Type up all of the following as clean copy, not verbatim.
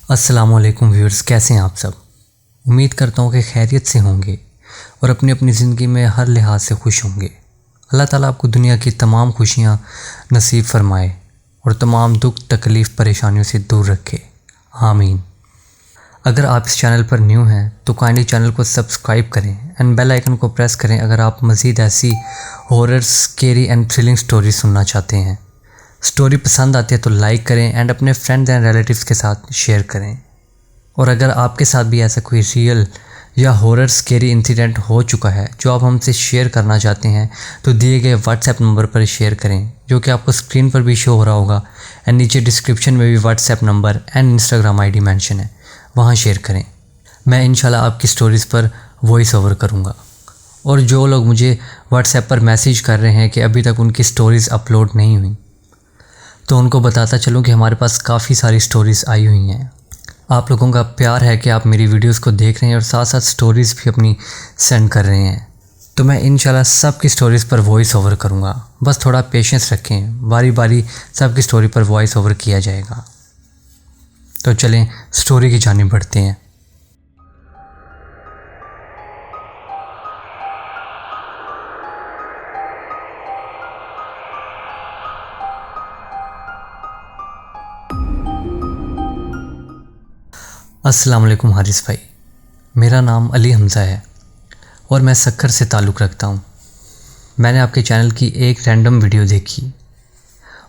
अस्सलामुअलैकुम व्यूअर्स, कैसे हैं आप सब। उम्मीद करता हूँ कि खैरियत से होंगे और अपनी अपनी ज़िंदगी में हर लिहाज से खुश होंगे। अल्लाह ताला आपको दुनिया की तमाम खुशियाँ नसीब फरमाए और तमाम दुख तकलीफ़ परेशानियों से दूर रखे, आमीन। अगर आप इस चैनल पर न्यू हैं तो काइंडली चैनल को सब्सक्राइब करें एंड बेल आइकन को प्रेस करें अगर आप मज़ीद ऐसी horror, scary and thrilling story सुनना चाहते हैं। स्टोरी पसंद आती है तो लाइक करें एंड अपने फ्रेंड्स एंड रिलेटिव्स के साथ शेयर करें। और अगर आपके साथ भी ऐसा कोई रियल या हॉरर स्केरी इंसिडेंट हो चुका है जो आप हमसे शेयर करना चाहते हैं तो दिए गए व्हाट्सएप नंबर पर शेयर करें, जो कि आपको स्क्रीन पर भी शो हो रहा होगा एंड नीचे डिस्क्रिप्शन में भी WhatsApp number and Instagram ID mention है, वहाँ शेयर करें। मैं इंशाल्लाह आपकी स्टोरीज़ पर वॉइस ओवर करूँगा। और जो लोग मुझे व्हाट्सएप पर मैसेज कर रहे हैं कि अभी तक उनकी स्टोरीज़ अपलोड नहीं हुई, तो उनको बताता चलूँ कि हमारे पास काफ़ी सारी स्टोरीज़ आई हुई हैं। आप लोगों का प्यार है कि आप मेरी वीडियोस को देख रहे हैं और साथ साथ स्टोरीज़ भी अपनी सेंड कर रहे हैं, तो मैं इंशाल्लाह सब की स्टोरीज़ पर वॉइस ओवर करूँगा। बस थोड़ा पेशेंस रखें, बारी बारी सब की स्टोरी पर वॉइस ओवर किया जाएगा। तो चलें स्टोरी की जानिब बढ़ते हैं। अस्सलाम वालेकुम हारिस भाई, मेरा नाम अली हमज़ा है और मैं सक्खर से ताल्लुक़ रखता हूँ। मैंने आपके चैनल की एक रैंडम वीडियो देखी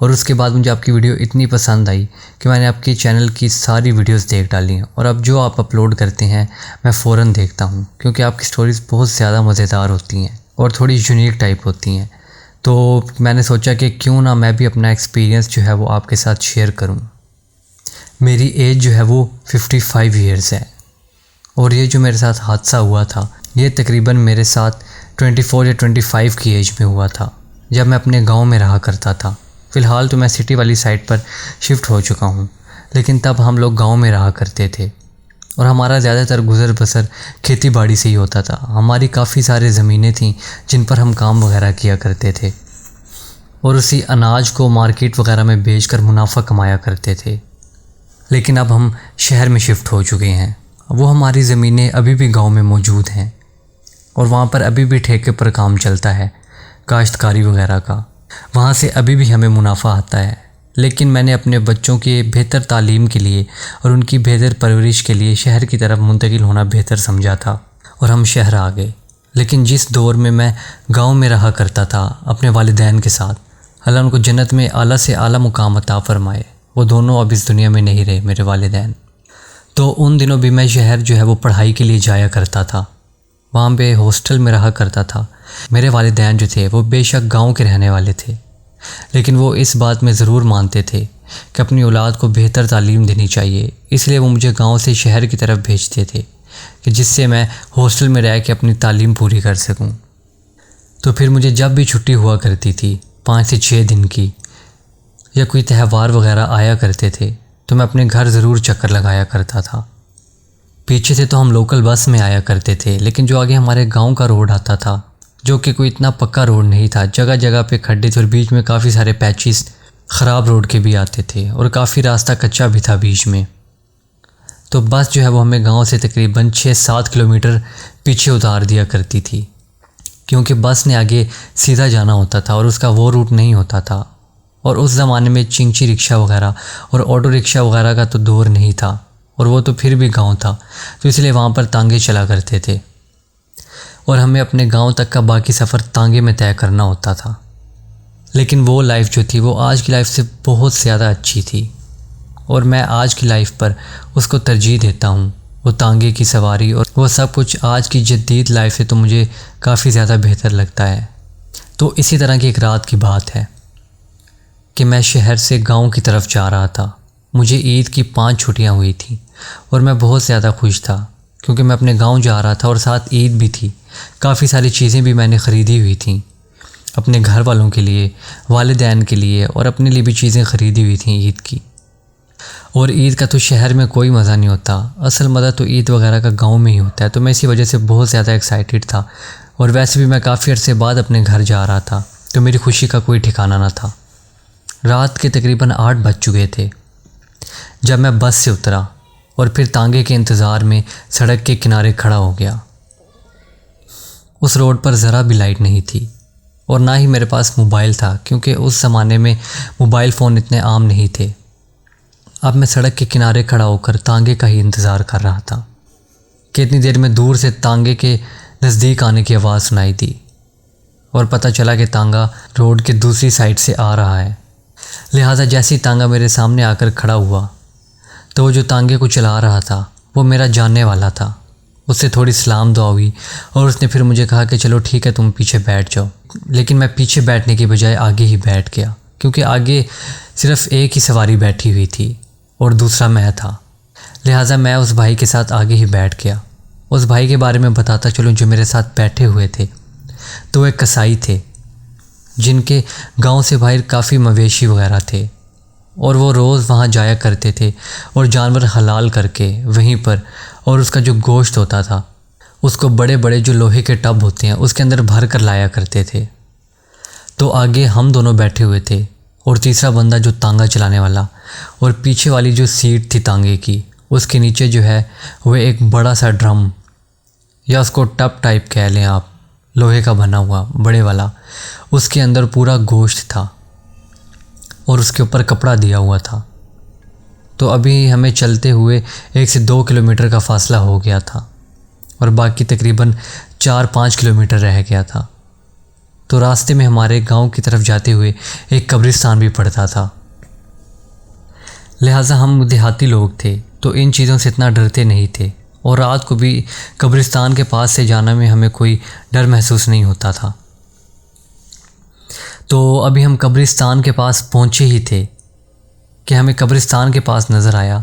और उसके बाद मुझे आपकी वीडियो इतनी पसंद आई कि मैंने आपके चैनल की सारी वीडियोस देख डाली हैं और अब जो आप अपलोड करते हैं मैं फ़ौरन देखता हूँ, क्योंकि आपकी स्टोरीज़ बहुत ज़्यादा मज़ेदार होती हैं और थोड़ी यूनिक टाइप होती हैं। तो मैंने सोचा कि क्यों ना मैं भी अपना एक्सपीरियंस जो है वो आपके साथ शेयर करूँ। मेरी एज जो है वो 55 ईयर्स है और ये जो मेरे साथ हादसा हुआ था ये तकरीबन मेरे साथ 24 या 25 की एज में हुआ था, जब मैं अपने गांव में रहा करता था। फ़िलहाल तो मैं सिटी वाली साइड पर शिफ्ट हो चुका हूँ, लेकिन तब हम लोग गांव में रहा करते थे और हमारा ज़्यादातर गुज़र बसर खेती बाड़ी से ही होता था। हमारी काफ़ी सारी ज़मीनें थीं जिन पर हम काम वगैरह किया करते थे और उसी अनाज को मार्केट वगैरह में बेचकर मुनाफा कमाया करते थे। लेकिन अब हम शहर में शिफ्ट हो चुके हैं। वो हमारी ज़मीनें अभी भी गांव में मौजूद हैं और वहाँ पर अभी भी ठेके पर काम चलता है, काश्तकारी वगैरह का। वहाँ से अभी भी हमें मुनाफा आता है। लेकिन मैंने अपने बच्चों के बेहतर तालीम के लिए और उनकी बेहतर परवरिश के लिए शहर की तरफ मुंतकिल होना बेहतर समझा था और हम शहर आ गए। लेकिन जिस दौर में मैं गाँव में रहा करता था अपने वालिदैन के साथ, अल्लाह उनको जन्नत में आला से आला मुकाम अता फ़रमाए, वो दोनों अब इस दुनिया में नहीं रहे मेरे वालिदैन। तो उन दिनों भी मैं शहर जो है वो पढ़ाई के लिए जाया करता था, वहाँ पे हॉस्टल में रहा करता था। मेरे वालिदैन जो थे वो बेशक गांव के रहने वाले थे, लेकिन वो इस बात में ज़रूर मानते थे कि अपनी औलाद को बेहतर तालीम देनी चाहिए, इसलिए वो मुझे गांव से शहर की तरफ भेजते थे कि जिससे मैं हॉस्टल में रह के अपनी तालीम पूरी कर सकूँ। तो फिर मुझे जब भी छुट्टी हुआ करती थी 5 से 6 दिन की, या कोई त्यौहार वगैरह आया करते थे, तो मैं अपने घर ज़रूर चक्कर लगाया करता था। पीछे से तो हम लोकल बस में आया करते थे, लेकिन जो आगे हमारे गांव का रोड आता था, जो कि कोई इतना पक्का रोड नहीं था, जगह जगह पे खड्डे थे और बीच में काफ़ी सारे पैचेस ख़राब रोड के भी आते थे और काफ़ी रास्ता कच्चा भी था बीच में। तो बस जो है वो हमें गाँव से तकरीबन 6-7 किलोमीटर पीछे उतार दिया करती थी, क्योंकि बस ने आगे सीधा जाना होता था और उसका वो रूट नहीं होता था। और उस ज़माने में चिंची रिक्शा वगैरह और ऑटो रिक्शा वगैरह का तो दौर नहीं था, और वो तो फिर भी गांव था, तो इसलिए वहाँ पर तांगे चला करते थे और हमें अपने गांव तक का बाकी सफ़र तांगे में तय करना होता था। लेकिन वो लाइफ जो थी वो आज की लाइफ से बहुत ज़्यादा अच्छी थी और मैं आज की लाइफ पर उसको तरजीह देता हूँ। वो तांगे की सवारी और वो सब कुछ आज की जदीद लाइफ से तो मुझे काफ़ी ज़्यादा बेहतर लगता है। तो इसी तरह की एक रात की बात है कि मैं शहर से गांव की तरफ जा रहा था। मुझे ईद की 5 छुट्टियां हुई थी और मैं बहुत ज़्यादा खुश था, क्योंकि मैं अपने गांव जा रहा था और साथ ईद भी थी। काफ़ी सारी चीज़ें भी मैंने ख़रीदी हुई थी अपने घर वालों के लिए, वालिदैन के लिए, और अपने लिए भी चीज़ें ख़रीदी हुई थी ईद की। और ईद का तो शहर में कोई मज़ा नहीं होता, असल मज़ा तो ईद वगैरह का गाँव में ही होता है। तो मैं इसी वजह से बहुत ज़्यादा एक्साइटेड था और वैसे भी मैं काफ़ी अर्से बाद अपने घर जा रहा था, तो मेरी खुशी का कोई ठिकाना ना था। रात के तकरीबन 8 बज चुके थे जब मैं बस से उतरा और फिर तांगे के इंतज़ार में सड़क के किनारे खड़ा हो गया। उस रोड पर ज़रा भी लाइट नहीं थी और ना ही मेरे पास मोबाइल था, क्योंकि उस ज़माने में मोबाइल फ़ोन इतने आम नहीं थे। अब मैं सड़क के किनारे खड़ा होकर तांगे का ही इंतज़ार कर रहा था कि इतनी देर में दूर से तांगे के नज़दीक आने की आवाज़ सुनाई दी और पता चला कि तांगा रोड के दूसरी साइड से आ रहा है। लिहाजा जैसे ही तांगा मेरे सामने आकर खड़ा हुआ तो वो जो तांगे को चला रहा था वो मेरा जानने वाला था। उससे थोड़ी सलाम दुआ हुई और उसने फिर मुझे कहा कि चलो ठीक है, तुम पीछे बैठ जाओ। लेकिन मैं पीछे बैठने की बजाय आगे ही बैठ गया, क्योंकि आगे सिर्फ़ एक ही सवारी बैठी हुई थी और दूसरा मैं था। लिहाजा मैं उस भाई के साथ आगे ही बैठ गया। उस भाई के बारे में बताता चलूँ जो मेरे साथ बैठे हुए थे, तो एक कसाई थे जिनके गांव से बाहर काफ़ी मवेशी वगैरह थे और वो रोज़ वहाँ जाया करते थे और जानवर हलाल करके वहीं पर, और उसका जो गोश्त होता था उसको बड़े बड़े जो लोहे के टब होते हैं उसके अंदर भर कर लाया करते थे। तो आगे हम दोनों बैठे हुए थे और तीसरा बंदा जो तांगा चलाने वाला, और पीछे वाली जो सीट थी तांगे की उसके नीचे जो है वह एक बड़ा सा ड्रम या उसको टब टाइप कह लें आप, लोहे का बना हुआ बड़े वाला, उसके अंदर पूरा गोश्त था और उसके ऊपर कपड़ा दिया हुआ था। तो अभी हमें चलते हुए 1 से 2 किलोमीटर का फासला हो गया था और बाकी तकरीबन 4-5 किलोमीटर रह गया था। तो रास्ते में हमारे गांव की तरफ जाते हुए एक कब्रिस्तान भी पड़ता था। लिहाजा हम देहाती लोग थे तो इन चीज़ों से इतना डरते नहीं थे और रात को भी कब्रिस्तान के पास से जाना में हमें कोई डर महसूस नहीं होता था। तो अभी हम कब्रिस्तान के पास पहुँचे ही थे कि हमें कब्रिस्तान के पास नज़र आया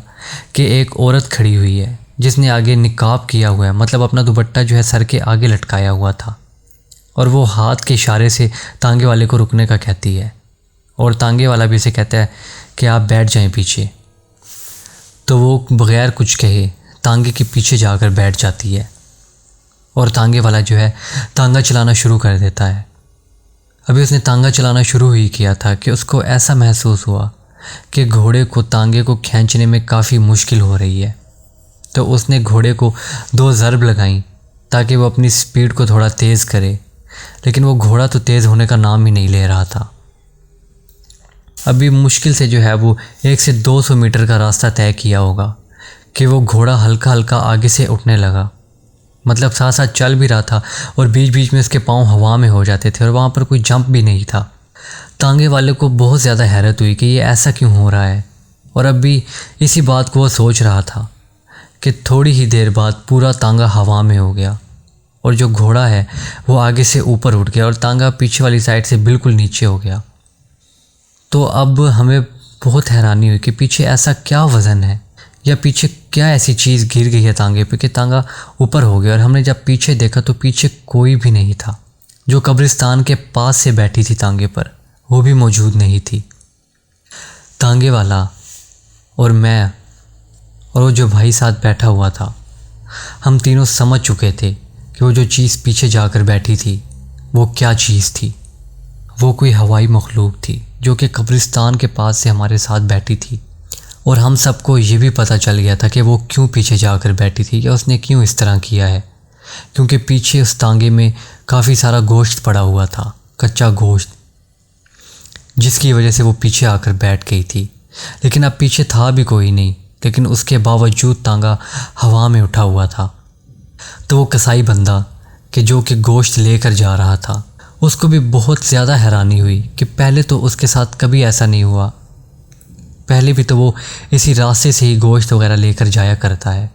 कि एक औरत खड़ी हुई है जिसने आगे निकाब किया हुआ है, मतलब अपना दुपट्टा जो है सर के आगे लटकाया हुआ था, और वो हाथ के इशारे से तांगे वाले को रुकने का कहती है और तांगे वाला भी उसे कहता है कि आप बैठ जाएं पीछे। तो वो बग़ैर कुछ कहे तांगे के पीछे जाकर बैठ जाती है और तांगे वाला जो है तांगा चलाना शुरू कर देता है। अभी उसने तांगा चलाना शुरू ही किया था कि उसको ऐसा महसूस हुआ कि घोड़े को तांगे को खींचने में काफ़ी मुश्किल हो रही है। तो उसने घोड़े को 2 ज़रब लगाई ताकि वो अपनी स्पीड को थोड़ा तेज़ करे, लेकिन वो घोड़ा तो तेज़ होने का नाम ही नहीं ले रहा था। अभी मुश्किल से जो है वो 1 से 200 मीटर का रास्ता तय किया होगा कि वो घोड़ा हल्का हल्का आगे से उठने लगा, मतलब साथ साथ चल भी रहा था और बीच बीच में उसके पाँव हवा में हो जाते थे और वहाँ पर कोई जंप भी नहीं था। तांगे वाले को बहुत ज़्यादा हैरत हुई कि ये ऐसा क्यों हो रहा है, और अब भी इसी बात को वो सोच रहा था कि थोड़ी ही देर बाद पूरा तांगा हवा में हो गया और जो घोड़ा है वो आगे से ऊपर उठ गया और तांगा पीछे वाली साइड से बिल्कुल नीचे हो गया। तो अब हमें बहुत हैरानी हुई कि पीछे ऐसा क्या वज़न है या पीछे क्या ऐसी चीज़ गिर गई है तांगे पे कि तांगा ऊपर हो गया। और हमने जब पीछे देखा तो पीछे कोई भी नहीं था। जो कब्रिस्तान के पास से बैठी थी तांगे पर वो भी मौजूद नहीं थी। तांगे वाला और मैं और वो जो भाई साथ बैठा हुआ था, हम तीनों समझ चुके थे कि वो जो चीज़ पीछे जाकर बैठी थी वो क्या चीज़ थी। वो कोई हवाई मखलूक थी जो कि कब्रिस्तान के पास से हमारे साथ बैठी थी, और हम सबको ये भी पता चल गया था कि वो क्यों पीछे जाकर बैठी थी या उसने क्यों इस तरह किया है, क्योंकि पीछे उस तांगे में काफ़ी सारा गोश्त पड़ा हुआ था, कच्चा गोश्त, जिसकी वजह से वो पीछे आकर बैठ गई थी। लेकिन अब पीछे था भी कोई नहीं, लेकिन उसके बावजूद तांगा हवा में उठा हुआ था। तो वो कसाई बंदा कि जो कि गोश्त लेकर जा रहा था, उसको भी बहुत ज़्यादा हैरानी हुई कि पहले तो उसके साथ कभी ऐसा नहीं हुआ। पहले भी तो वो इसी रास्ते से ही गोश्त वगैरह लेकर जाया करता है।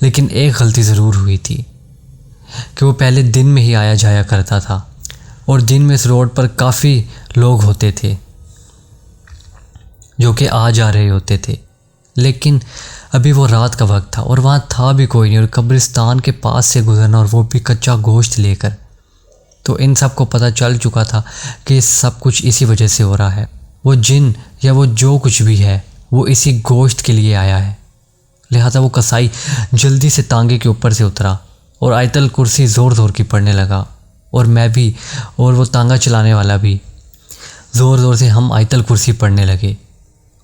लेकिन एक गलती ज़रूर हुई थी कि वो पहले दिन में ही आया जाया करता था और दिन में इस रोड पर काफ़ी लोग होते थे जो कि आ जा रहे होते थे। लेकिन अभी वो रात का वक्त था और वहाँ था भी कोई नहीं, और कब्रिस्तान के पास से गुजरना और वो भी कच्चा गोश्त लेकर, तो इन सब को पता चल चुका था कि सब कुछ इसी वजह से हो रहा है। वो जिन या वो जो कुछ भी है वो इसी गोश्त के लिए आया है। लिहाजा वो कसाई जल्दी से तांगे के ऊपर से उतरा और आयतल कुर्सी ज़ोर ज़ोर की पढ़ने लगा, और मैं भी और वो तांगा चलाने वाला भी ज़ोर ज़ोर से हम आयतल कुर्सी पढ़ने लगे।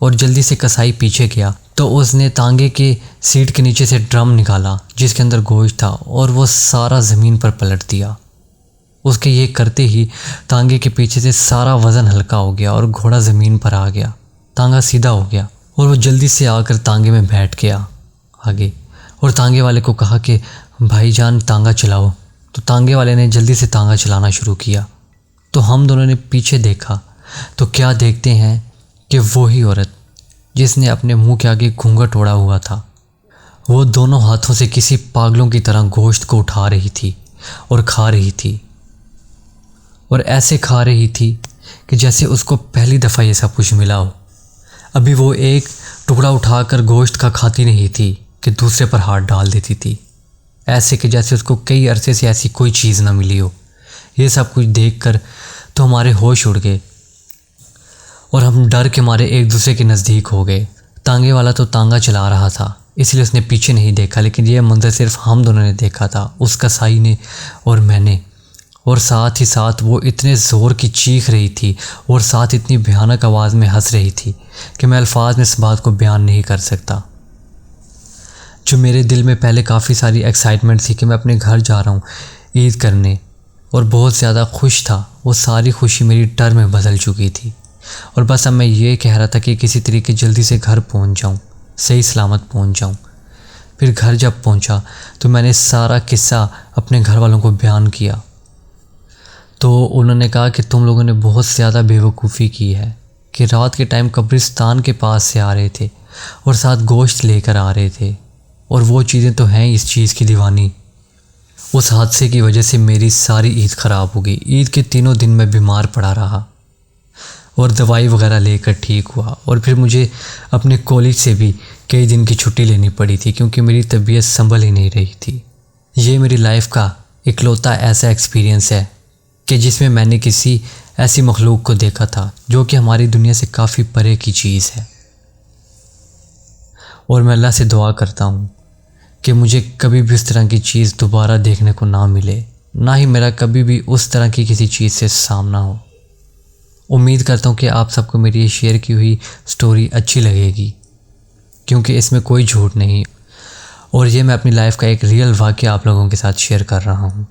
और जल्दी से कसाई पीछे गया तो उसने तांगे के सीट के नीचे से ड्रम निकाला जिसके अंदर गोश्त था और वो सारा ज़मीन पर पलट दिया। उसके ये करते ही तांगे के पीछे से सारा वज़न हल्का हो गया और घोड़ा ज़मीन पर आ गया। तांगा सीधा हो गया और वो जल्दी से आकर तांगे में बैठ गया आगे, और तांगे वाले को कहा कि भाईजान तांगा चलाओ। तो तांगे वाले ने जल्दी से तांगा चलाना शुरू किया। तो हम दोनों ने पीछे देखा तो क्या देखते हैं कि वही औरत जिसने अपने मुंह के आगे घूंघट ओढ़ा हुआ था, वो दोनों हाथों से किसी पागलों की तरह गोश्त को उठा रही थी और खा रही थी, और ऐसे खा रही थी कि जैसे उसको पहली दफ़ा ये सब कुछ मिला हो। अभी वो एक टुकड़ा उठाकर गोश्त का खाती नहीं थी कि दूसरे पर हाथ डाल देती थी, ऐसे कि जैसे उसको कई अरसे से ऐसी कोई चीज़ ना मिली हो। ये सब कुछ देखकर तो हमारे होश उड़ गए और हम डर के मारे एक दूसरे के नज़दीक हो गए। तांगे वाला तो तांगा चला रहा था इसलिए उसने पीछे नहीं देखा, लेकिन यह मंजर सिर्फ हम दोनों ने देखा था, उसका साई ने और मैंने। और साथ ही साथ वो इतने ज़ोर की चीख रही थी और साथ इतनी भयानक आवाज़ में हंस रही थी कि मैं अल्फाज में इस बात को बयान नहीं कर सकता। जो मेरे दिल में पहले काफ़ी सारी एक्साइटमेंट थी कि मैं अपने घर जा रहा हूँ ईद करने और बहुत ज़्यादा खुश था, वो सारी खुशी मेरी डर में बदल चुकी थी। और बस अब मैं ये कह रहा था कि किसी तरीके जल्दी से घर पहुँच जाऊँ, सही सलामत पहुँच जाऊँ। फिर घर जब पहुँचा तो मैंने सारा किस्सा अपने घर वालों को बयान किया। तो उन्होंने कहा कि तुम लोगों ने बहुत ज़्यादा बेवकूफ़ी की है कि रात के टाइम कब्रिस्तान के पास से आ रहे थे और साथ गोश्त लेकर आ रहे थे, और वो चीज़ें तो हैं इस चीज़ की दीवानी। उस हादसे की वजह से मेरी सारी ईद ख़राब हो गई। ईद के 3 दिन मैं बीमार पड़ा रहा और दवाई वगैरह लेकर ठीक हुआ, और फिर मुझे अपने कॉलेज से भी कई दिन की छुट्टी लेनी पड़ी थी क्योंकि मेरी तबीयत संभल ही नहीं रही थी। ये मेरी लाइफ का इकलौता ऐसा एक्सपीरियंस है कि जिसमें मैंने किसी ऐसी मखलूक को देखा था जो कि हमारी दुनिया से काफ़ी परे की चीज़ है। और मैं अल्लाह से दुआ करता हूँ कि मुझे कभी भी उस तरह की चीज़ दोबारा देखने को ना मिले, ना ही मेरा कभी भी उस तरह की किसी चीज़ से सामना हो। उम्मीद करता हूँ कि आप सबको मेरी ये शेयर की हुई स्टोरी अच्छी लगेगी क्योंकि इसमें कोई झूठ नहीं, और ये मैं अपनी लाइफ का एक रियल वाक़या आप लोगों के साथ शेयर कर रहा हूँ।